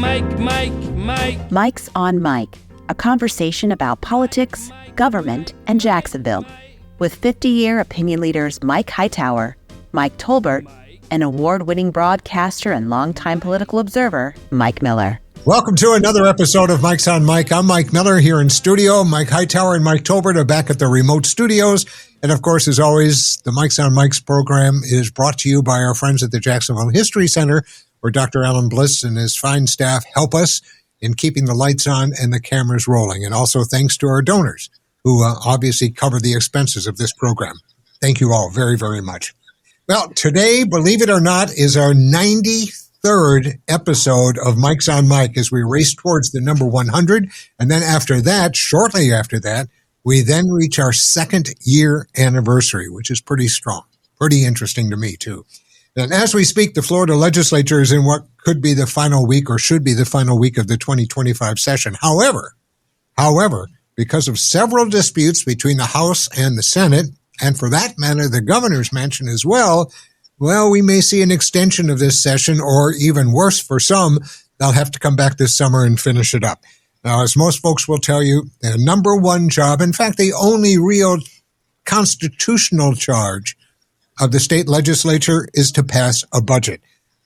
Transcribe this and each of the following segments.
Mike's on Mike, a conversation about politics, government, and Jacksonville, with 50-year opinion leaders Mike Hightower, Mike Tolbert, and award-winning broadcaster and longtime political observer, Mike Miller. Welcome to another episode of Mike's on Mike. I'm Mike Miller here in studio. Mike Hightower and Mike Tolbert are back at the remote studios. And of course, as always, the Mike's on Mike's program is brought to you by our friends at the Jacksonville History Center, where Dr. Alan Bliss and his fine staff help us in keeping the lights on and the cameras rolling. And also thanks to our donors who obviously cover the expenses of this program. Thank you all very, very much. Well, today, believe it or not, is our 93rd episode of Mike's on Mike as we race towards the number 100. And then after that, shortly after that, we then reach our second year anniversary, which is pretty strong, pretty interesting to me too. And as we speak, the Florida legislature is in what could be the final week or should be the final week of the 2025 session. However, because of several disputes between the House and the Senate, and for that matter, the governor's mansion as well, we may see an extension of this session, or even worse for some, they'll have to come back this summer and finish it up. Now, as most folks will tell you, their number one job, in fact, the only real constitutional charge of the state legislature is to pass a budget.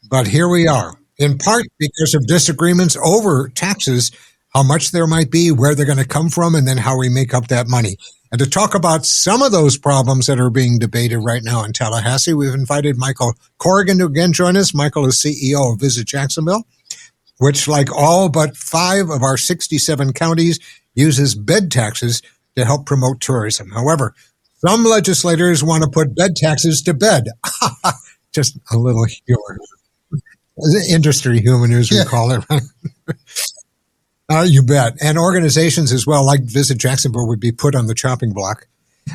But here we are, in part because of disagreements over taxes, how much there might be, where they're going to come from, and then how we make up that money. And to talk about some of those problems that are being debated right now in Tallahassee, we've invited Michael Corrigan to again join us. Michael is CEO of Visit Jacksonville, which, like all but 5 of our 67 counties, uses bed taxes to help promote tourism. However, some legislators want to put bed taxes to bed. Just a little humor. Industry humor, as we call it. You bet. And organizations as well, like Visit Jacksonville, would be put on the chopping block.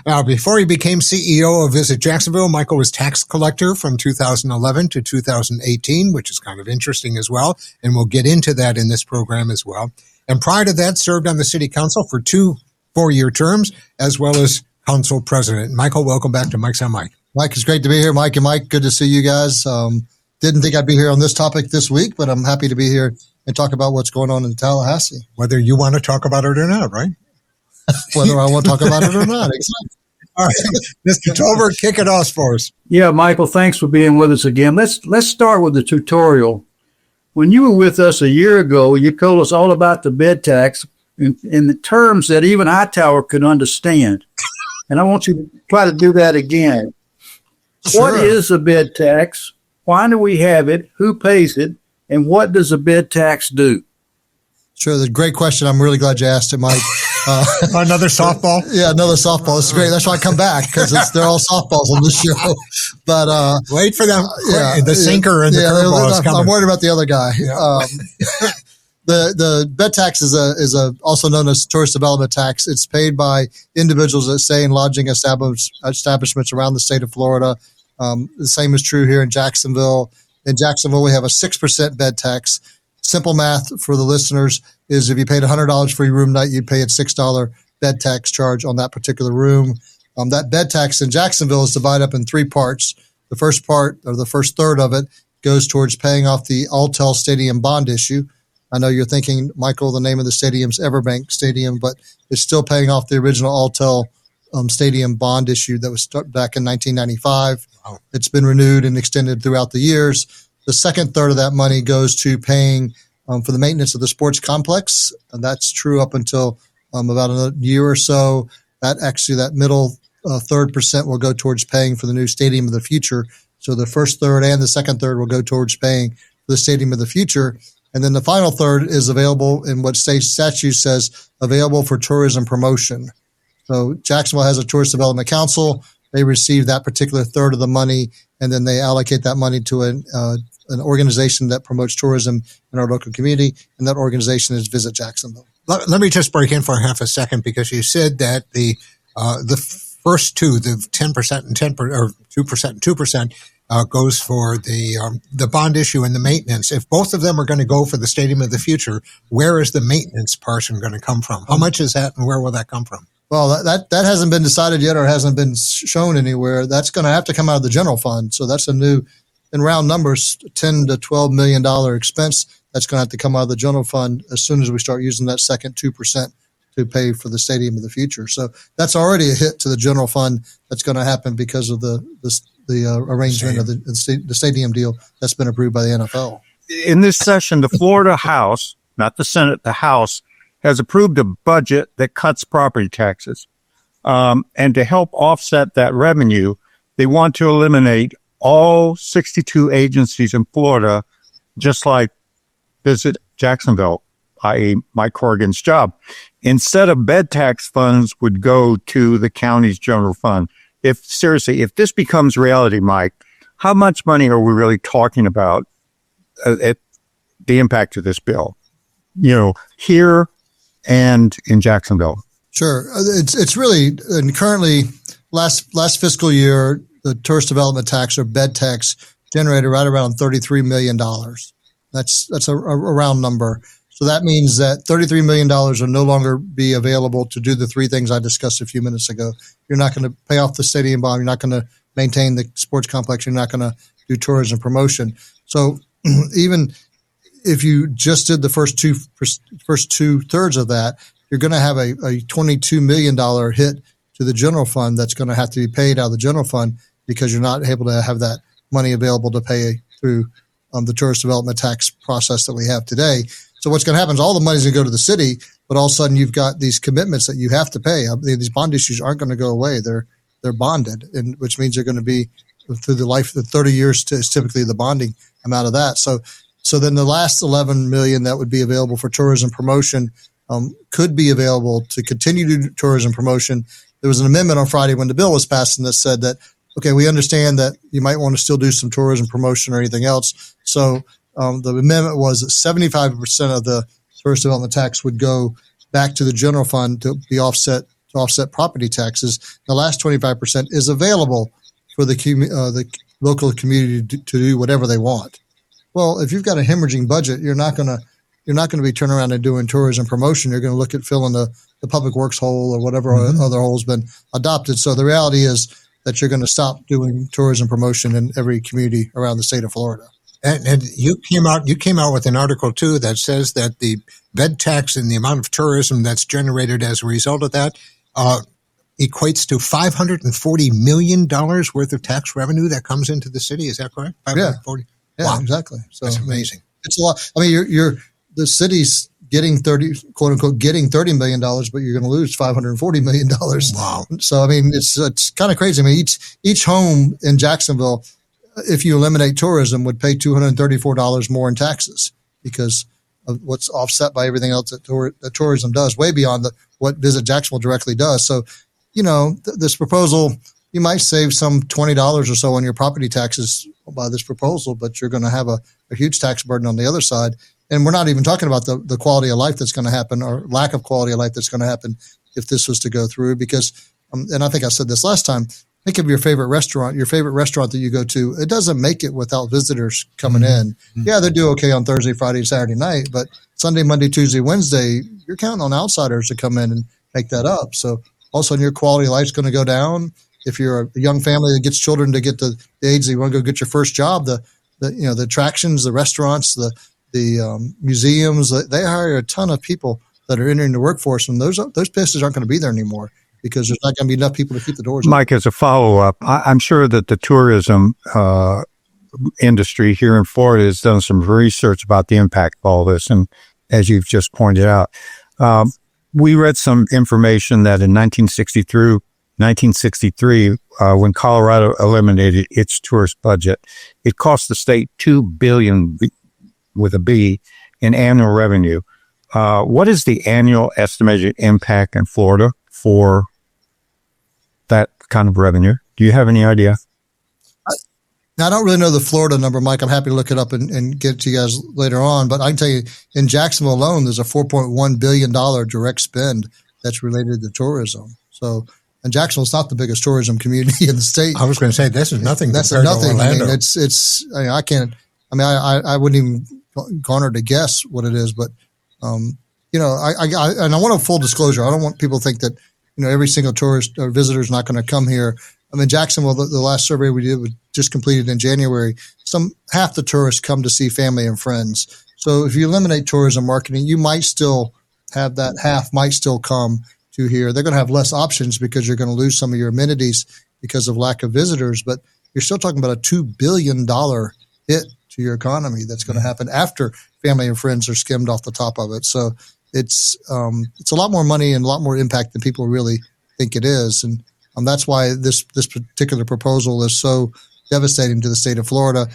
Now, before he became CEO of Visit Jacksonville, Michael was tax collector from 2011 to 2018, which is kind of interesting as well. And we'll get into that in this program as well. And prior to that, served on the city council for 2 4-year terms, as well as council president. Michael, welcome back to Mike's on Mike. Mike, it's great to be here. Mike and Mike, good to see you guys. Didn't think I'd be here on this topic this week, but I'm happy to be here and talk about what's going on in Tallahassee. Whether you want to talk about it or not, right? Whether I want to talk about it or not, exactly. All right, Mr. Tolbert, kick it off for us. Yeah, Michael, thanks for being with us again. Let's start with the tutorial. When you were with us a year ago, you told us all about the bed tax in the terms that even Hightower could understand. And I want you to try to do that again. Sure. What is a bed tax? Why do we have it? Who pays it? And what does a bed tax do? Sure, that's a great question. I'm really glad you asked it, Mike. Another softball? Yeah, another softball. It's great. That's why I come back, because they're all softballs on this show. But wait for them. The sinker and the curveball is coming. I'm worried about the other guy. Yeah. The bed tax is also known as tourist development tax. It's paid by individuals that stay in lodging establishments around the state of Florida. The same is true here in Jacksonville. In Jacksonville, we have a 6% bed tax. Simple math for the listeners is if you paid $100 for your room night, you'd pay a $6 bed tax charge on that particular room. That bed tax in Jacksonville is divided up in 3 parts. The first part, or the first third of it, goes towards paying off the Alltel Stadium bond issue. I know you're thinking, Michael, the name of the stadium's Everbank Stadium, but it's still paying off the original Alltel Stadium bond issue that was back in 1995. Wow. It's been renewed and extended throughout the years. The second third of that money goes to paying for the maintenance of the sports complex, and that's true up until about a year or so. That middle third percent will go towards paying for the new Stadium of the Future. So the first third and the second third will go towards paying for the Stadium of the Future. And then the final third is available in what state statute says available for tourism promotion. So Jacksonville has a Tourist Development Council. They receive that particular third of the money, and then they allocate that money to an organization that promotes tourism in our local community, and that organization is Visit Jacksonville. Let me just break in for half a second, because you said that the first two, the 10% and 10% or 2% and 2%, goes for the bond issue and the maintenance. If both of them are going to go for the Stadium of the Future, where is the maintenance portion going to come from? How much is that, and where will that come from? Well, that hasn't been decided yet, or hasn't been shown anywhere. That's going to have to come out of the general fund. So that's a new in round numbers, $10 to $12 million expense that's going to have to come out of the general fund as soon as we start using that second 2% to pay for the stadium of the future. So that's already a hit to the general fund that's going to happen because of the arrangement of the stadium deal that's been approved by the NFL. In this session, the Florida House, not the Senate, the House, has approved a budget that cuts property taxes. And to help offset that revenue, they want to eliminate all 62 agencies in Florida, just like Visit Jacksonville, i.e. Mike Corrigan's job. Instead of bed tax funds would go to the county's general fund. If this becomes reality, Mike, how much money are we really talking about at the impact of this bill, here and in Jacksonville? Sure. It's really, and currently last fiscal year, the tourist development tax or bed tax generated right around $33 million. That's a round number. So that means that $33 million will no longer be available to do the three things I discussed a few minutes ago. You're not going to pay off the stadium bond. You're not going to maintain the sports complex. You're not going to do tourism promotion. So even if you just did the first 2/3 of that, you're going to have a $22 million hit to the general fund that's going to have to be paid out of the general fund because you're not able to have that money available to pay through the tourist development tax process that we have today. So what's going to happen is all the money is going to go to the city, but all of a sudden you've got these commitments that you have to pay. These bond issues aren't going to go away. They're bonded, and which means they're going to be through the life of 30 years is typically the bonding amount of that. So then the last $11 million that would be available for tourism promotion could be available to continue to do tourism promotion. There was an amendment on Friday when the bill was passed and that said that, okay, we understand that you might want to still do some tourism promotion or anything else. So the amendment was that 75% of the tourist development tax would go back to the general fund to offset property taxes. The last 25% is available for the local community to do whatever they want. Well, if you've got a hemorrhaging budget, you're not going to be turning around and doing tourism promotion. You're going to look at filling the public works hole or whatever other hole's been adopted. So the reality is that you're going to stop doing tourism promotion in every community around the state of Florida. And you came out with an article too that says that the bed tax and the amount of tourism that's generated as a result of that equates to $540 million worth of tax revenue that comes into the city. Is that correct? Yeah. Wow. Exactly. So that's amazing. It's a lot. I mean, the city's getting quote unquote getting $30 million, but you're going to lose $540 million. Wow. So I mean, it's kind of crazy. I mean, each home in Jacksonville, if you eliminate tourism, would pay $234 more in taxes because of what's offset by everything else that tourism does, way beyond what Visit Jacksonville directly does. So, this proposal, you might save some $20 or so on your property taxes by this proposal, but you're going to have a huge tax burden on the other side. And we're not even talking about the quality of life that's going to happen or lack of quality of life that's going to happen if this was to go through. Because, and I think I said this last time, think of your favorite restaurant that you go to. It doesn't make it without visitors coming in. Yeah, they do okay on Thursday, Friday, and Saturday night, but Sunday, Monday, Tuesday, Wednesday, you're counting on outsiders to come in and make that up. So all of a sudden your quality of life is going to go down. If you're a young family that gets children to get to the age that you want to go get your first job, the attractions, the restaurants, the museums, they hire a ton of people that are entering the workforce, and those places aren't going to be there anymore because there's not going to be enough people to keep the doors open. Mike, as a follow-up, I'm sure that the tourism industry here in Florida has done some research about the impact of all this, and as you've just pointed out, we read some information that in 1963, when Colorado eliminated its tourist budget, it cost the state $2 billion with a B in annual revenue. What is the annual estimated impact in Florida for that kind of revenue? Do you have any idea? Now, I don't really know the Florida number, Mike. I'm happy to look it up and get it to you guys later on. But I can tell you, in Jacksonville alone, there's a $4.1 billion direct spend that's related to tourism. So, and Jacksonville's not the biggest tourism community in the state. I was going to say this is nothing. That's nothing. I mean, I can't. I mean, I wouldn't even garner to guess what it is. But and I want a full disclosure. I don't want people to think that every single tourist or visitor is not going to come here I mean, Jacksonville, the last survey we did was just completed in January. Half the tourists come to see family and friends. So if you eliminate tourism marketing, you might still have that half might still come to here. They're going to have less options because you're going to lose some of your amenities because of lack of visitors. But you're still talking about a $2 billion hit to your economy that's going to happen after family and friends are skimmed off the top of it. So it's a lot more money and a lot more impact than people really think it is. And that's why this particular proposal is so devastating to the state of Florida.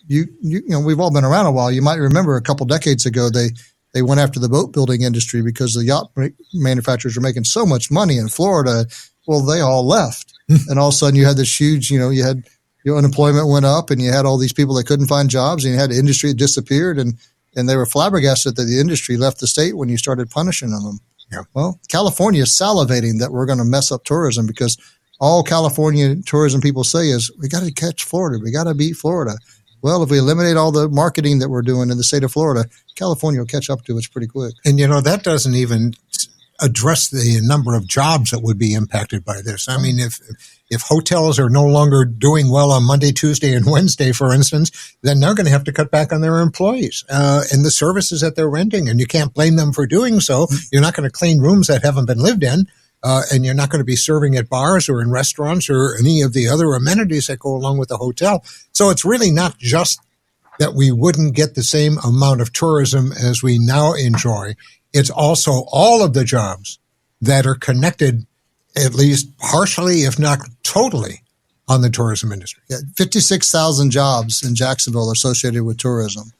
You know, we've all been around a while. You might remember a couple decades ago, they went after the boat building industry because the yacht manufacturers were making so much money in Florida. Well, they all left. And all of a sudden you had this huge, you had your unemployment went up and you had all these people that couldn't find jobs and you had the industry that disappeared and they were flabbergasted that the industry left the state when you started punishing them. Yeah. Well, California is salivating that we're going to mess up tourism because all California tourism people say is we got to catch Florida. We got to beat Florida. Well, if we eliminate all the marketing that we're doing in the state of Florida, California will catch up to us pretty quick. And, that doesn't even address the number of jobs that would be impacted by this. I mean, if hotels are no longer doing well on Monday, Tuesday, and Wednesday, for instance, then they're going to have to cut back on their employees and the services that they're renting. And you can't blame them for doing so. You're not going to clean rooms that haven't been lived in. And you're not going to be serving at bars or in restaurants or any of the other amenities that go along with the hotel. So it's really not just that we wouldn't get the same amount of tourism as we now enjoy. It's also all of the jobs that are connected, at least partially, if not totally, on the tourism industry. Yeah, 56,000 jobs in Jacksonville are associated with tourism.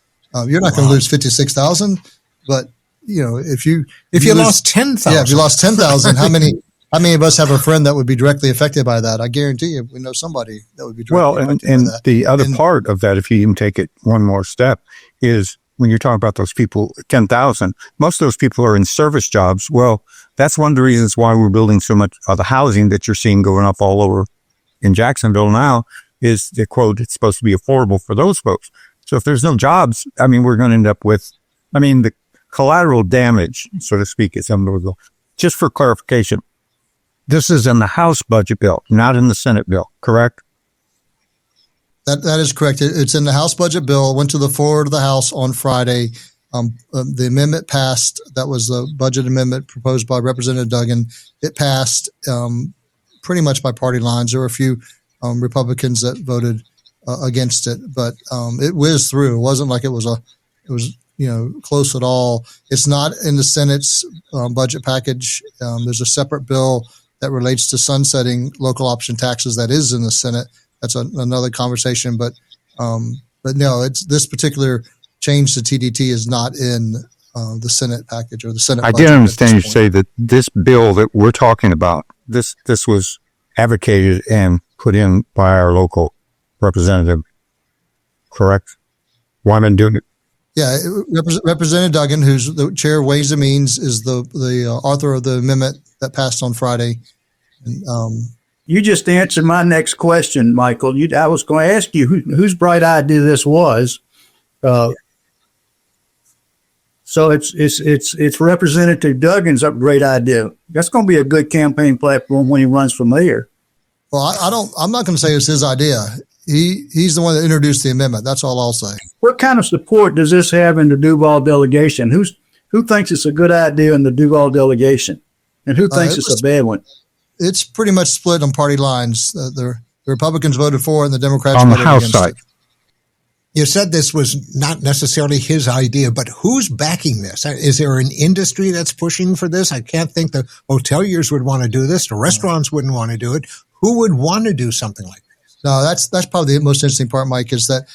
You're not going to lose 56,000, but if you lost 10,000, if you lost 10,000, how many of us have a friend that would be directly affected by that? I guarantee you, we know somebody that would be directly affected by that. The other part of that, if you even take it one more step, is when you're talking about those people, 10,000, most of those people are in service jobs. Well, that's one of the reasons why we're building so much of the housing that you're seeing going up all over in Jacksonville now is the quote, it's supposed to be affordable for those folks. So if there's no jobs, I mean, we're going to end up with, the collateral damage, so to speak, is unbelievable. Just for clarification, this is in the House budget bill, not in the Senate bill, correct? That is correct. It's in the House budget bill. It went to the floor of the House on Friday. The amendment passed. That was the budget amendment proposed by Representative Duggan. It passed pretty much by party lines. There were a few Republicans that voted against it, but it whizzed through. It wasn't like it was close at all. It's not in the Senate's budget package. There's a separate bill that relates to sunsetting local option taxes that is in the Senate. That's another conversation, but no, it's this particular change to TDT is not in the Senate package or the Senate. I did understand you say that this bill that we're talking about, this was advocated and put in by our local representative, correct? Wyman doing it. Yeah, Representative Duggan, who's the chair of Ways and Means, is the author of the amendment that passed on Friday. And, you just answered my next question, Michael. I was going to ask you whose bright idea this was. So it's Representative Duggan's great idea. That's going to be a good campaign platform when he runs for mayor. Well, I'm not going to say it's his idea. He's the one that introduced the amendment. That's all I'll say. What kind of support does this have in the Duval delegation? Who thinks it's a good idea in the Duval delegation, and who thinks it's a bad one? It's pretty much split on party lines. The Republicans voted for it and the Democrats on the voted House against side. it. You said this was not necessarily his idea, but who's backing this? Is there an industry that's pushing for this? I can't think the hoteliers would want to do this. The restaurants wouldn't want to do it. Who would want to do something like this? No, that's probably the most interesting part, Mike, is that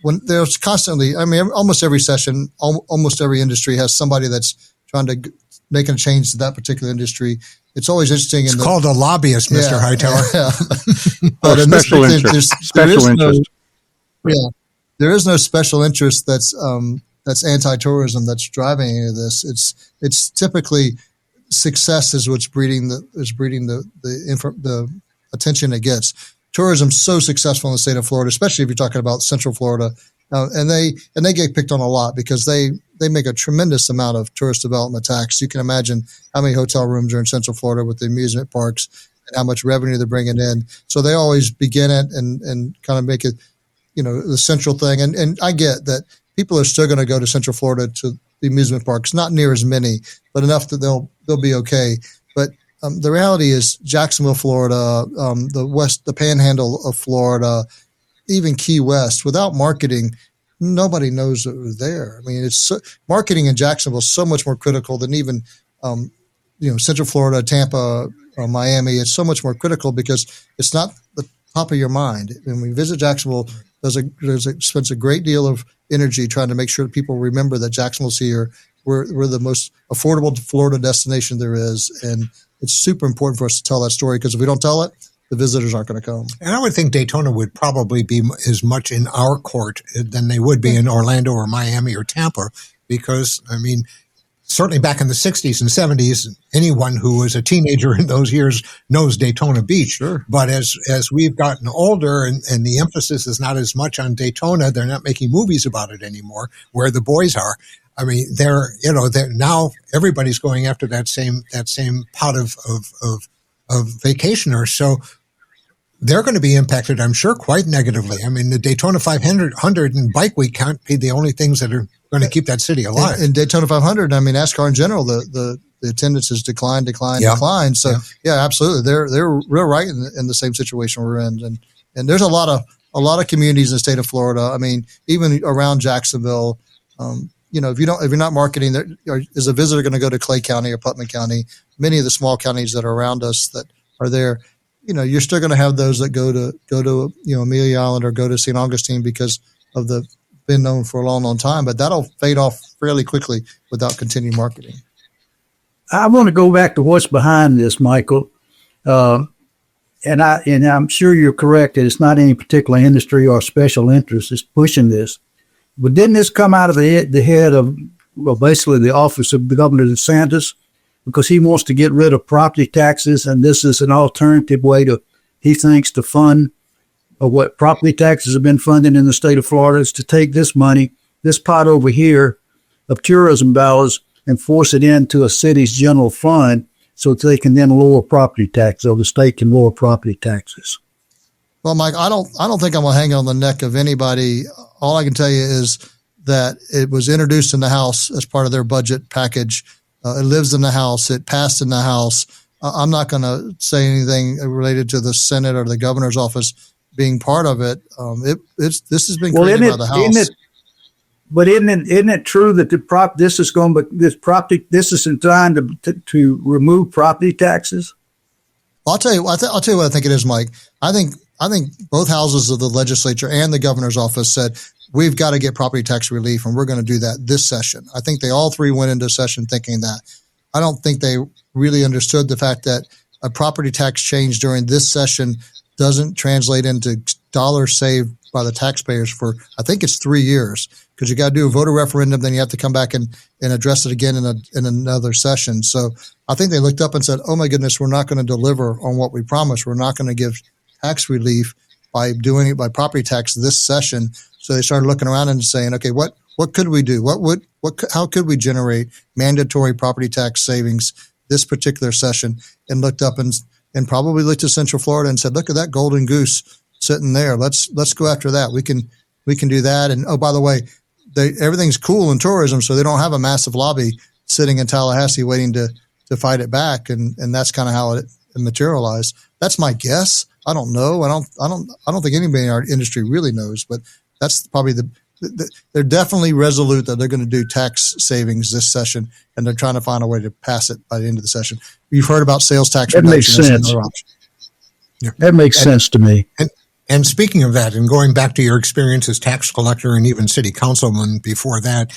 when there's constantly, almost every session, almost every industry has somebody that's trying to make a change to that particular industry. It's always interesting. It's called a lobbyist, Mr. Hightower. Yeah. But in this special interest. There is no special interest that's anti-tourism that's driving any of this. It's typically success is what's breeding the attention it gets. Tourism's so successful in the state of Florida, especially if you're talking about Central Florida, and they get picked on a lot because they make a tremendous amount of tourist development tax. You can imagine how many hotel rooms are in Central Florida with the amusement parks. and how much revenue they're bringing in. So they always begin it and kind of make it, the central thing. And I get that people are still going to go to Central Florida to the amusement parks, not near as many, but enough that they'll be okay. But the reality is Jacksonville, Florida, the Panhandle of Florida, even Key West, without marketing, nobody knows that we're there. I mean, marketing in Jacksonville is so much more critical than even, Central Florida, Tampa, Miami. It's so much more critical because it's not the top of your mind. When we visit Jacksonville, spends a great deal of energy trying to make sure that people remember that Jacksonville's here. We're the most affordable Florida destination there is, and it's super important for us to tell that story, because if we don't tell it, the visitors aren't going to come. And I would think Daytona would probably be as much in our court than they would be in Orlando or Miami or Tampa, because, I mean, certainly back in the 60s and 70s, anyone who was a teenager in those years knows Daytona Beach. Sure. But as we've gotten older and the emphasis is not as much on Daytona, they're not making movies about it anymore, where the boys are. I mean, they're now everybody's going after that same pot of vacationers. So they're going to be impacted, I'm sure, quite negatively. I mean, the Daytona 500 and Bike Week can't be the only things that are going to keep that city alive. In Daytona 500, I mean, NASCAR in general, the attendance has declined. So yeah, absolutely, they're real right in the same situation we're in, and there's a lot of communities in the state of Florida. I mean, even around Jacksonville. If you're not marketing, is a visitor going to go to Clay County or Putnam County? Many of the small counties that are around us that are there, you're still going to have those that go to Amelia Island or go to St. Augustine because of been known for a long, long time. But that'll fade off fairly quickly without continued marketing. I want to go back to what's behind this, Michael. And I'm sure you're correct that it's not any particular industry or special interest that's pushing this. But didn't this come out of the head of, basically the office of Governor DeSantis, because he wants to get rid of property taxes, and this is an alternative way he thinks, to fund what property taxes have been funding in the state of Florida, is to take this money, this pot over here of tourism dollars, and force it into a city's general fund so that they can then lower property taxes, or the state can lower property taxes. Well, Mike, I don't think I'm going to hang on the neck of anybody. All I can tell you is that it was introduced in the House as part of their budget package. It lives in the House. It passed in the House. I'm not going to say anything related to the Senate or the governor's office being part of it. This has been created by the House. Isn't it true that this is designed to remove property taxes? I'll tell you what I think it is, Mike. I think both houses of the legislature and the governor's office said, we've got to get property tax relief, and we're going to do that this session. I think they all three went into session thinking that. I don't think they really understood the fact that a property tax change during this session doesn't translate into dollars saved by the taxpayers for, I think it's 3 years, because you got to do a voter referendum, then you have to come back and address it again in another session. So I think they looked up and said, oh my goodness, we're not going to deliver on what we promised. We're not going to give tax relief by doing it by property tax this session. So they started looking around and saying, okay, what could we do? How could we generate mandatory property tax savings this particular session? And looked up and probably looked to Central Florida and said, look at that golden goose sitting there. Let's go after that. We can do that. And oh, by the way, everything's cool in tourism, so they don't have a massive lobby sitting in Tallahassee waiting to fight it back. And that's kind of how it materialized. That's my guess. I don't know. I don't think anybody in our industry really knows, but that's probably they're definitely resolute that they're going to do tax savings this session, and they're trying to find a way to pass it by the end of the session. You've heard about sales tax that reduction. Makes sense. Yeah. That makes sense to me. And speaking of that, and going back to your experience as tax collector and even city councilman before that,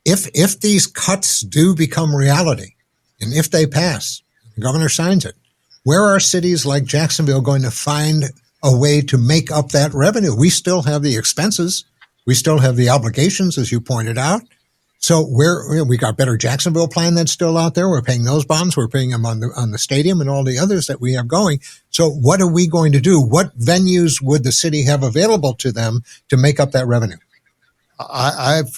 if these cuts do become reality, and if they pass, the governor signs it, where are cities like Jacksonville going to find a way to make up that revenue? We still have the expenses. We still have the obligations, as you pointed out. So we got Better Jacksonville plan that's still out there. We're paying those bonds. We're paying them on the stadium and all the others that we have going. So what are we going to do? What venues would the city have available to them to make up that revenue? I've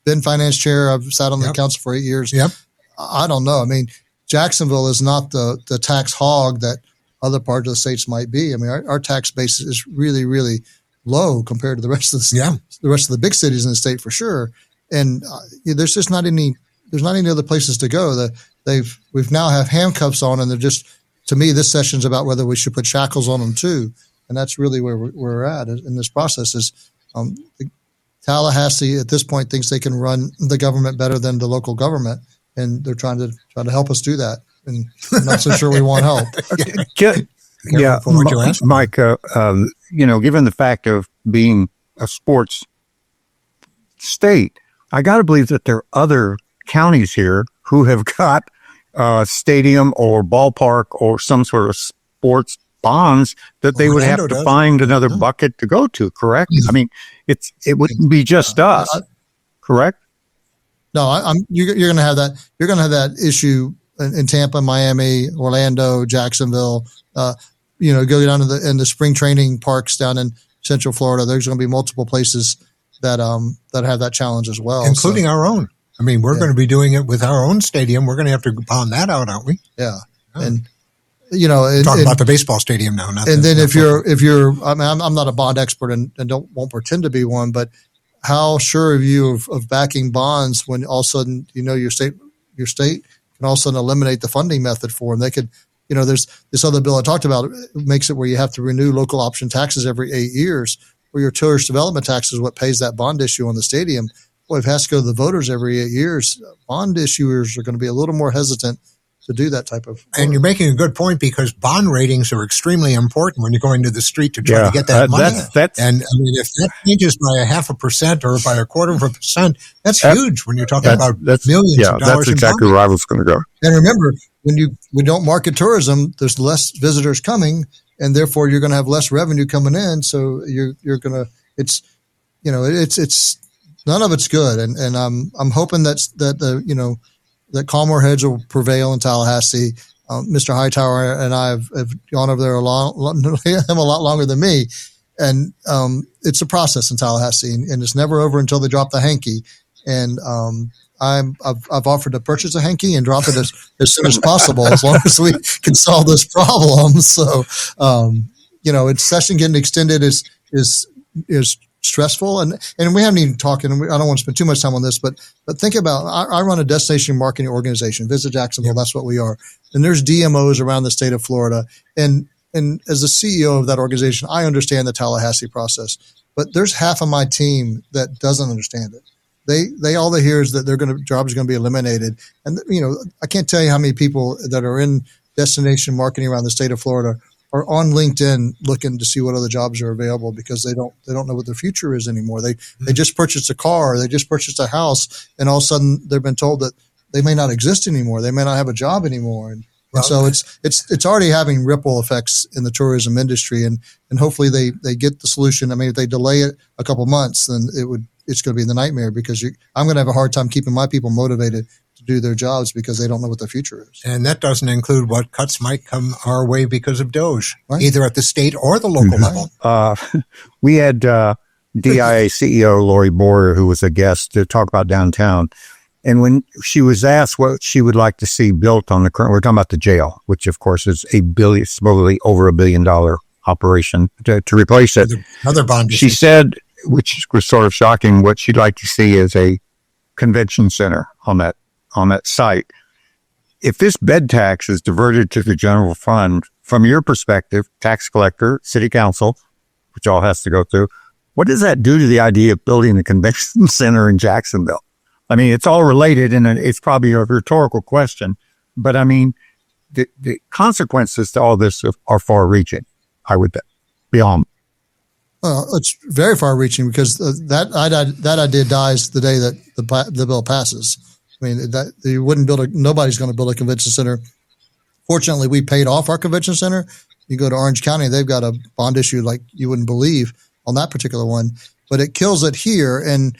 been finance chair. I've sat on the council for 8 years. Yep. I don't know. I mean, Jacksonville is not the tax hog that other parts of the states might be. I mean, our tax base is really, really low compared to the rest of the big cities in the state for sure. And there's just not any other places to go. We've now have handcuffs on, and they're just, to me, this session's about whether we should put shackles on them too. And that's really where we're at in this process. Is Tallahassee at this point thinks they can run the government better than the local government, and they're trying to help us do that. And I'm not so sure we want help. Yeah, Mike. Given the fact of being a sports state, I got to believe that there are other counties here who have got stadium or ballpark or some sort of sports bonds that they would have to find another bucket to go to. Correct? I mean, it wouldn't be just us. Correct? No, you're going to have that. You're going to have that issue in Tampa, Miami, Orlando, Jacksonville. Go down to the spring training parks down in Central Florida. There's going to be multiple places that have that challenge as well, including our own. I mean, we're going to be doing it with our own stadium. We're going to have to pound that out, aren't we? Yeah, and talking about the baseball stadium now. If you're, I mean, I'm not a bond expert and won't pretend to be one, but how sure are you of backing bonds when all of a sudden your state can all of a sudden eliminate the funding method for them? They could, there's this other bill I talked about. It makes it where you have to renew local option taxes every 8 years, where your tourist development tax is what pays that bond issue on the stadium. Well, if it has to go to the voters every 8 years, bond issuers are going to be a little more hesitant to do that type of work. And you're making a good point, because bond ratings are extremely important when you're going to the street to try to get that money. And I mean, if that changes by 0.5% or by 1/4%, that's huge when you're talking about millions of dollars. Yeah, that's exactly where I was going to go. And remember, when we don't market tourism, there's less visitors coming, and therefore you're going to have less revenue coming in. So you're going to, it's none of it's good. And I'm hoping that calmer heads will prevail in Tallahassee. Mr. Hightower and I have gone over there a lot longer than me. And it's a process in Tallahassee, and it's never over until they drop the hanky. And I've offered to purchase a hanky and drop it as soon as possible, as long as we can solve this problem. So, it's session getting extended is stressful, and we haven't even talked, and I don't want to spend too much time on this, but think about, I run a destination marketing organization, Visit Jacksonville. That's what we are. And there's DMOs around the state of Florida. And as the CEO of that organization, I understand the Tallahassee process, but there's half of my team that doesn't understand it. They all they hear is that jobs are going to be eliminated. And, I can't tell you how many people that are in destination marketing around the state of Florida are on LinkedIn looking to see what other jobs are available, because they don't know what their future is anymore. They just purchased a car, they just purchased a house, and all of a sudden they've been told that they may not exist anymore. They may not have a job anymore. And so it's already having ripple effects in the tourism industry, and hopefully they get the solution. I mean, if they delay it a couple months, then it's going to be the nightmare, because I'm going to have a hard time keeping my people motivated to do their jobs because they don't know what the future is. And that doesn't include what cuts might come our way because of DOGE, either at the state or the local level. We had DIA CEO Lori Boyer, who was a guest, to talk about downtown. And when she was asked what she would like to see built on the current, we're talking about the jail, which of course is supposedly over $1 billion operation to replace it. Another bond. She said, which was sort of shocking, what she'd like to see is a convention center on that site. If this bed tax is diverted to the general fund, from your perspective, tax collector, city council, which all has to go through, what does that do to the idea of building a convention center in Jacksonville? I mean, it's all related, and it's probably a rhetorical question, but I mean, the consequences to all this are far-reaching, I would bet, beyond. Well, it's very far-reaching, because that idea dies the day that the bill passes. I mean, that you wouldn't nobody's going to build a convention center. Fortunately, we paid off our convention center. You go to Orange County, they've got a bond issue like you wouldn't believe on that particular one, but it kills it here. And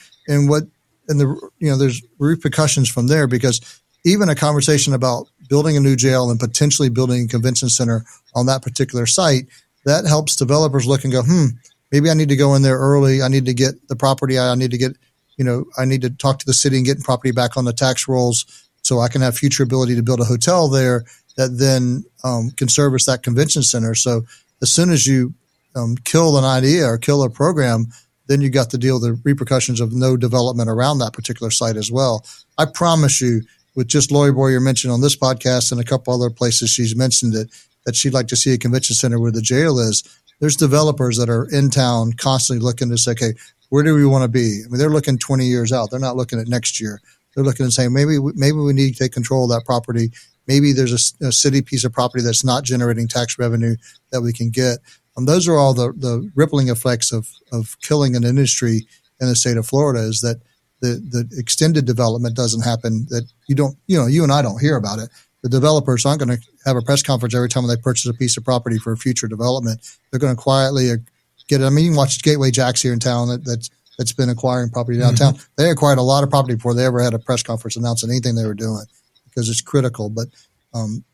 there's repercussions from there, because even a conversation about building a new jail and potentially building a convention center on that particular site, that helps developers look and go, maybe I need to go in there early. I need to get the property. I need to talk to the city and get property back on the tax rolls so I can have future ability to build a hotel there. that then can service that convention center. So as soon as you kill an idea or kill a program, then you got to deal with the repercussions of no development around that particular site as well. I promise you, with just Lori Boyer mentioned on this podcast and a couple other places she's mentioned it, that she'd like to see a convention center where the jail is. There's developers that are in town constantly looking to say, okay, where do we want to be? I mean, they're looking 20 years out. They're not looking at next year. They're looking and saying, maybe we need to take control of that property. Maybe there's a city piece of property that's not generating tax revenue that we can get. Those are all the rippling effects of killing an industry in the state of Florida, is that the extended development doesn't happen, that you and I don't hear about it. The developers aren't going to have a press conference every time they purchase a piece of property for future development. They're going to quietly get it. I mean, you can watch Gateway Jacks here in town that's been acquiring property downtown. Mm-hmm. They acquired a lot of property before they ever had a press conference announcing anything they were doing, because it's critical. But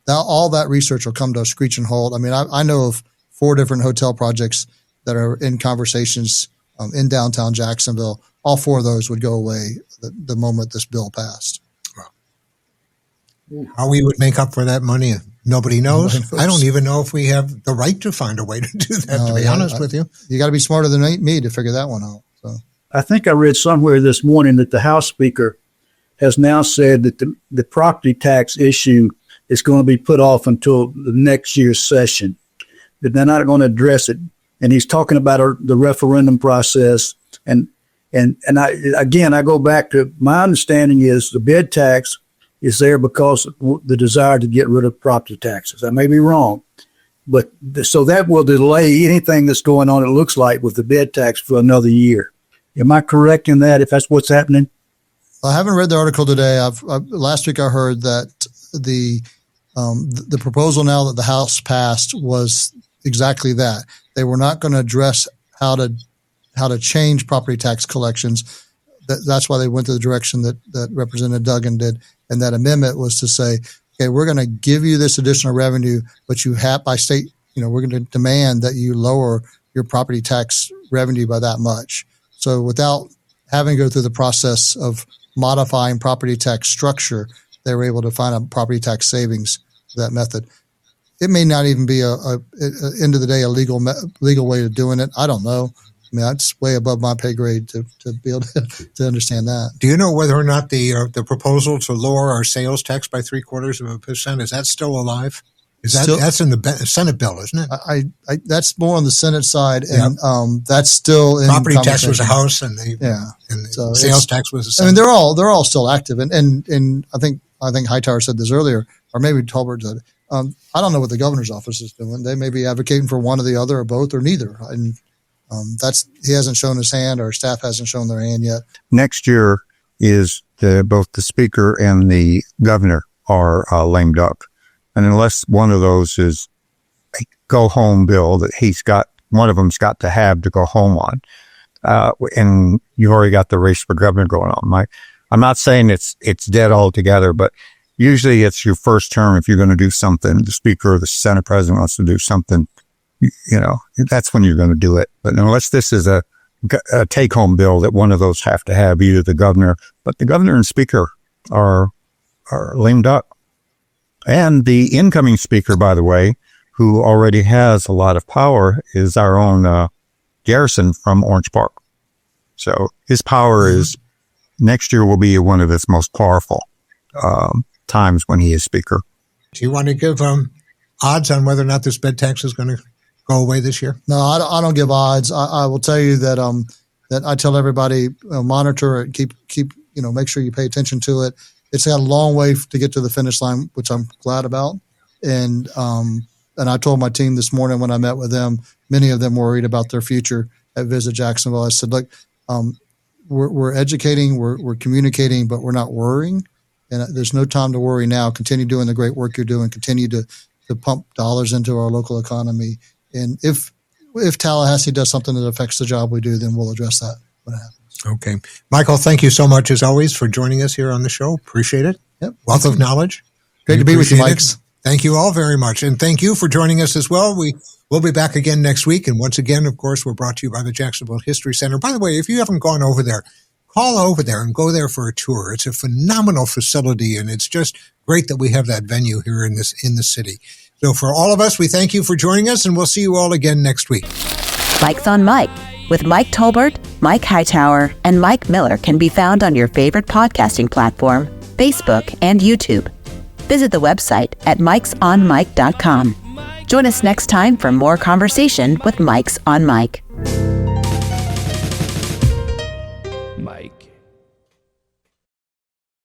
all that research will come to a screeching halt. I mean, I know of 4 different hotel projects that are in conversations in downtown Jacksonville. All 4 of those would go away the moment this bill passed. How we would make up for that money, nobody knows. I don't even know if we have the right to find a way to do that, to be honest with you. You got to be smarter than me to figure that one out. So I think I read somewhere this morning that the House Speaker has now said that the property tax issue is going to be put off until the next year's session, that they're not going to address it. And he's talking about the referendum process. And I go back to my understanding is the bed tax is there because of the desire to get rid of property taxes. I may be wrong, but so that will delay anything that's going on, it looks like, with the bed tax for another year. Am I correct in that, if that's what's happening? I haven't read the article today. Last week I heard that the proposal now that the House passed was exactly that. They were not going to address how to change property tax collections. That's why they went to the direction that Representative Duggan did. And that amendment was to say, okay, we're going to give you this additional revenue, but you have by state, we're going to demand that you lower your property tax revenue by that much. So without having to go through the process of modifying property tax structure, they were able to find a property tax savings for that method. It may not even be end of the day, a legal way of doing it. I don't know. I mean, that's way above my pay grade to be able to understand that. Do you know whether or not the proposal to lower our sales tax by 0.75% is that still alive? That's in the Senate bill, isn't it? I that's more on the Senate side, and that's still in property tax was a House, and the sales tax was a Senate. I mean, they're all still active, and I think Hightower said this earlier, or maybe Tolbert said. I don't know what the governor's office is doing. They may be advocating for one or the other, or both, or neither, and. He hasn't shown his hand, or staff hasn't shown their hand yet. Next year is both the speaker and the governor are lame duck. And unless one of those is a go home bill that one of them's got to have to go home on. And you already got the race for governor going on, Mike. I'm not saying it's dead altogether, but usually it's your first term. If you're going to do something, the speaker or the Senate president wants to do something, that's when you're going to do it. But unless this is a take-home bill that one of those have to have, either the governor, but the governor and speaker are lame duck. And the incoming speaker, by the way, who already has a lot of power, is our own Garrison from Orange Park. So his power is next year will be one of his most powerful times when he is speaker. Do you want to give odds on whether or not this bed tax is going to go away this year? No, I don't give odds. I will tell you that that I tell everybody monitor it, keep make sure you pay attention to it. It's got a long way to get to the finish line, which I'm glad about. And I told my team this morning when I met with them, many of them worried about their future at Visit Jacksonville. I said, look, we're educating, we're communicating, but we're not worrying. And there's no time to worry now. Continue doing the great work you're doing. Continue to pump dollars into our local economy. And if Tallahassee does something that affects the job we do, then we'll address that when it happens. Okay. Michael, thank you so much, as always, for joining us here on the show. Appreciate it. Yep. Wealth of knowledge. Great to be with you, Mike. Thank you all very much. And thank you for joining us as well. We'll be back again next week. And once again, of course, we're brought to you by the Jacksonville History Center. By the way, if you haven't gone over there, call over there and go there for a tour. It's a phenomenal facility, and it's just great that we have that venue here in the city. So for all of us, we thank you for joining us, and we'll see you all again next week. Mike's on Mike with Mike Tolbert, Mike Hightower, and Mike Miller can be found on your favorite podcasting platform, Facebook, and YouTube. Visit the website at mikesonmike.com. Join us next time for more conversation with Mike's on Mike.